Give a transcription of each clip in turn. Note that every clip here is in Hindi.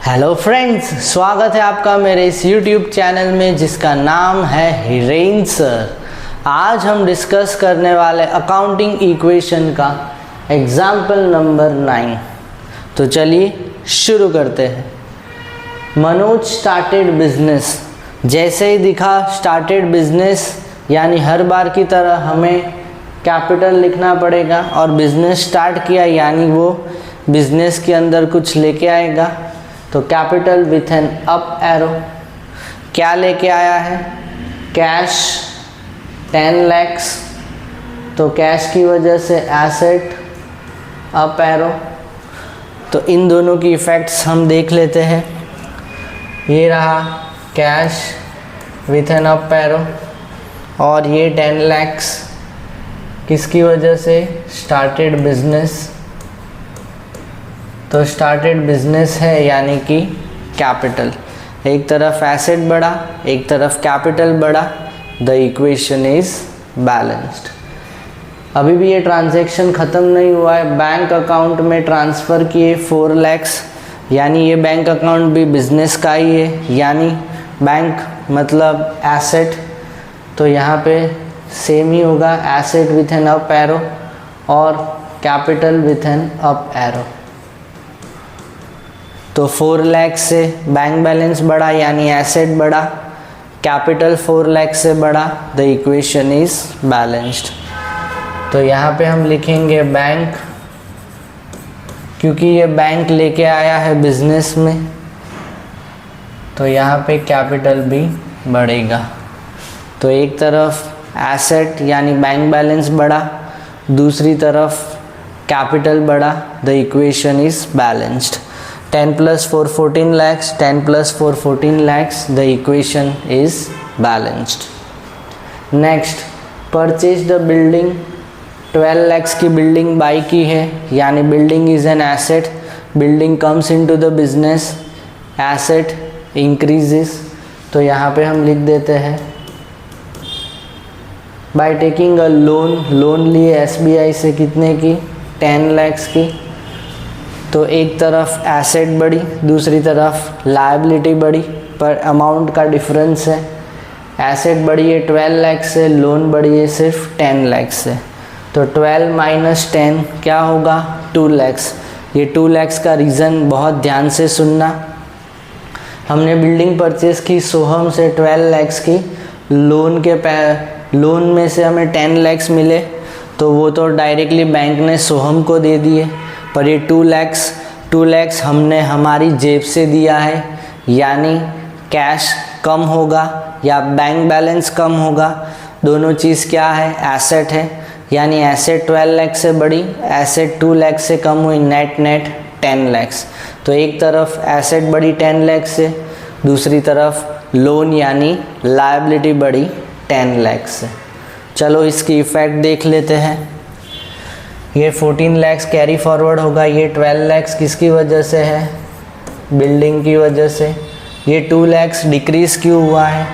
हेलो फ्रेंड्स, स्वागत है आपका मेरे इस YouTube चैनल में जिसका नाम है हिरेन सर। आज हम डिस्कस करने वाले अकाउंटिंग इक्वेशन का एग्जाम्पल नंबर 9। तो चलिए शुरू करते हैं। Manoj started business. जैसे ही दिखा स्टार्टेड बिजनेस, यानी हर बार की तरह हमें कैपिटल लिखना पड़ेगा और बिजनेस स्टार्ट किया यानी वो बिजनेस के अंदर कुछ लेके आएगा। तो capital with an up arrow. क्या लेके आया है? कैश 10 lakhs, तो कैश की वजह से एसेट अप एरो। तो इन दोनों की इफ़ेक्ट्स हम देख लेते हैं। ये रहा cash with an up arrow और ये 10 lakhs किसकी वजह से? Started business. तो स्टार्टेड बिजनेस है यानी कि कैपिटल। एक तरफ एसेट बढ़ा, एक तरफ कैपिटल बढ़ा, द इक्वेशन इज बैलेंस्ड। अभी भी ये ट्रांजैक्शन ख़त्म नहीं हुआ है। बैंक अकाउंट में ट्रांसफ़र किए 4 lakhs, यानी ये बैंक अकाउंट भी बिजनेस का ही है, यानी बैंक मतलब एसेट। तो यहाँ पे सेम ही होगा, asset with an up arrow और capital with an up arrow. तो 4 lakhs से बैंक बैलेंस बढ़ा यानी एसेट बढ़ा, कैपिटल 4 lakhs से बढ़ा, द इक्वेशन इज बैलेंस्ड। तो यहाँ पे हम लिखेंगे बैंक, क्योंकि ये बैंक लेके आया है बिजनेस में, तो यहाँ पे कैपिटल भी बढ़ेगा। तो एक तरफ एसेट यानी बैंक बैलेंस बढ़ा, दूसरी तरफ कैपिटल बढ़ा, the equation is balanced. 10 plus 4 14 lakhs, 10 plus 4 14 lakhs, the equation is balanced. Next, purchase the building। 12 lakhs की बिल्डिंग बाई की है, यानी building is an asset. Building comes into the business, asset increases. तो यहाँ पे हम लिख देते हैं बाय टेकिंग अ लोन लिए SBI से कितने की? 10 lakhs की। तो एक तरफ एसेट बढ़ी, दूसरी तरफ लायबिलिटी बढ़ी, पर अमाउंट का डिफरेंस है। एसेट बढ़ी है 12 lakhs से, लोन बढ़ी है सिर्फ 10 lakhs से। तो 12 minus 10 क्या होगा? 2 lakhs। ये 2 lakhs का रीज़न बहुत ध्यान से सुनना। हमने बिल्डिंग परचेज़ की सोहम से 12 lakhs की, लोन में से हमें 10 lakhs मिले, तो वो तो डायरेक्टली बैंक ने सोहम को दे दिए। पर ये 2 lakhs हमने हमारी जेब से दिया है, यानी कैश कम होगा या बैंक बैलेंस कम होगा। दोनों चीज़ क्या है? एसेट है, यानी एसेट 12 lakhs से बढ़ी, एसेट 2 lakhs से कम हुई, नेट 10 lakhs। तो एक तरफ एसेट बढ़ी 10 lakhs से, दूसरी तरफ लोन यानी लायबिलिटी बढ़ी 10 lakhs से। चलो इसकी इफ़ेक्ट देख लेते हैं। ये 14 lakhs कैरी फॉरवर्ड होगा, ये 12 lakhs किसकी वजह से है? बिल्डिंग की वजह से। ये 2 lakhs डिक्रीज़ क्यों हुआ है?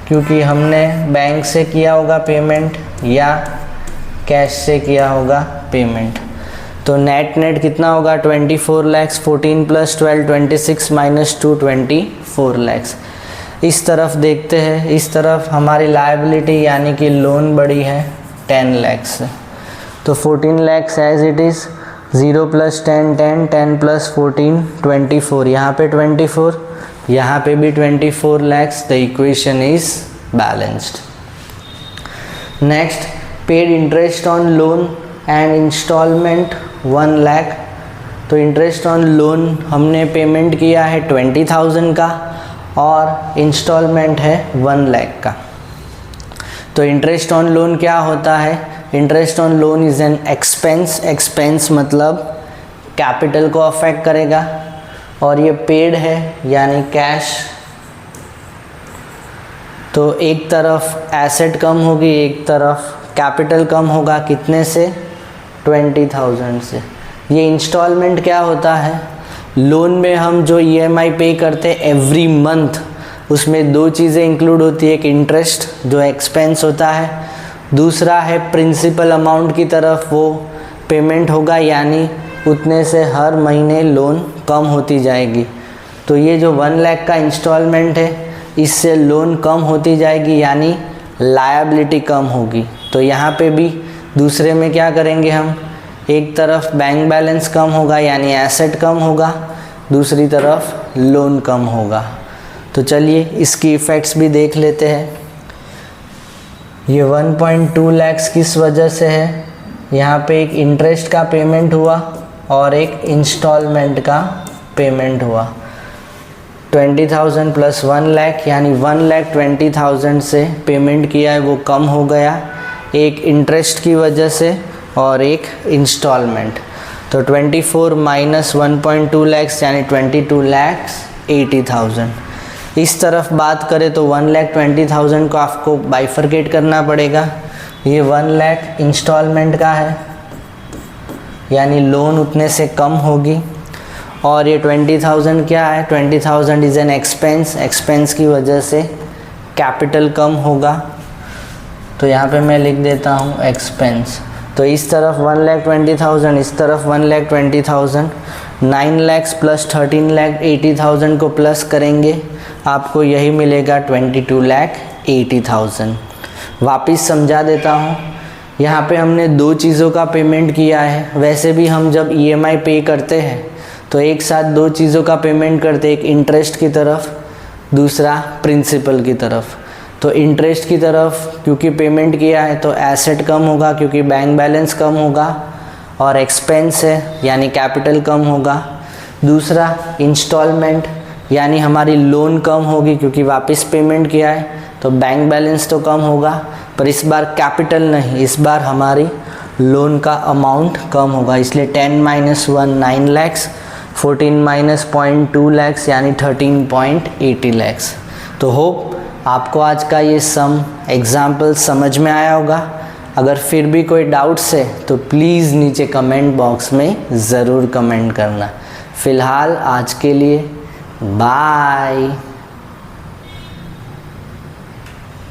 क्योंकि हमने बैंक से किया होगा पेमेंट या कैश से किया होगा पेमेंट। तो नेट कितना होगा? 24 lakhs। 14 plus 12 26 minus 2 24 lakhs। इस तरफ देखते हैं, इस तरफ हमारी लायबिलिटी यानी कि लोन बढ़ी है 10 lakhs से। तो 14 lakhs as it is, 0 plus 10 10, 10 plus 14 24, यहाँ पे 24, यहाँ पे भी 24 lakhs, the equation is balanced. Next, paid interest on loan and instalment 1 lakh। तो इंटरेस्ट ऑन लोन हमने पेमेंट किया है 20,000 का और इंस्टॉलमेंट है 1 lakh का। तो इंटरेस्ट ऑन लोन क्या होता है? Interest on loan is an expense. Expense मतलब कैपिटल को अफेक्ट करेगा, और ये पेड है यानी कैश। तो एक तरफ एसेट कम होगी, एक तरफ कैपिटल कम होगा। कितने से? 20,000 से। ये इंस्टॉलमेंट क्या होता है? लोन में हम जो EMI पे करते हैं एवरी मंथ, उसमें 2 चीज़ें इंक्लूड होती है। एक इंटरेस्ट जो एक्सपेंस होता है, दूसरा है प्रिंसिपल अमाउंट की तरफ वो पेमेंट होगा, यानी उतने से हर महीने लोन कम होती जाएगी। तो ये जो 1 लाख का इंस्टॉलमेंट है इससे लोन कम होती जाएगी, यानी लायबिलिटी कम होगी। तो यहाँ पे भी दूसरे में क्या करेंगे हम, एक तरफ बैंक बैलेंस कम होगा यानी एसेट कम होगा, दूसरी तरफ लोन कम होगा। तो चलिए इसकी इफ़ेक्ट्स भी देख लेते हैं। ये 1.2 लाख किस वजह से है, यहाँ पे एक इंटरेस्ट का पेमेंट हुआ और एक इंस्टॉलमेंट का पेमेंट हुआ। 20,000 प्लस 1 लाख यानी 1,20,000 से पेमेंट किया है वो कम हो गया, एक इंटरेस्ट की वजह से और एक इंस्टॉलमेंट। तो 24 माइनस 1.2 लाख यानी 22,80,000। इस तरफ बात करें तो 1,20,000 को आपको बाइफरकेट करना पड़ेगा। ये 1 लाख इंस्टॉलमेंट का है यानी लोन उतने से कम होगी, और ये 20,000 क्या है, 20,000 इज़ एन एक्सपेंस, एक्सपेंस की वजह से कैपिटल कम होगा। तो यहाँ पे मैं लिख देता हूँ एक्सपेंस। तो इस तरफ 1,20,000, इस तरफ 1,20,000, 9 लाख प्लस 13,80,000 को प्लस करेंगे आपको यही मिलेगा 22,80,000। वापस समझा देता हूँ, यहाँ पे हमने दो चीज़ों का पेमेंट किया है। वैसे भी हम जब EMI पे करते हैं तो एक साथ दो चीज़ों का पेमेंट करते हैं, एक इंटरेस्ट की तरफ, दूसरा प्रिंसिपल की तरफ। तो इंटरेस्ट की तरफ क्योंकि पेमेंट किया है तो एसेट कम होगा क्योंकि बैंक बैलेंस कम होगा, और एक्सपेंस है यानी कैपिटल कम होगा। दूसरा इंस्टॉलमेंट यानी हमारी लोन कम होगी क्योंकि वापस पेमेंट किया है तो बैंक बैलेंस तो कम होगा, पर इस बार कैपिटल नहीं, इस बार हमारी लोन का अमाउंट कम होगा। इसलिए 10 माइनस 1 9 लाख, 14 माइनस 0.2 लाख यानी 13.80 लाख। तो होप आपको आज का ये सम एग्जाम्पल समझ में आया होगा। अगर फिर भी कोई डाउट्स है तो प्लीज़ नीचे कमेंट बॉक्स में ज़रूर कमेंट करना। फ़िलहाल आज के लिए बाय।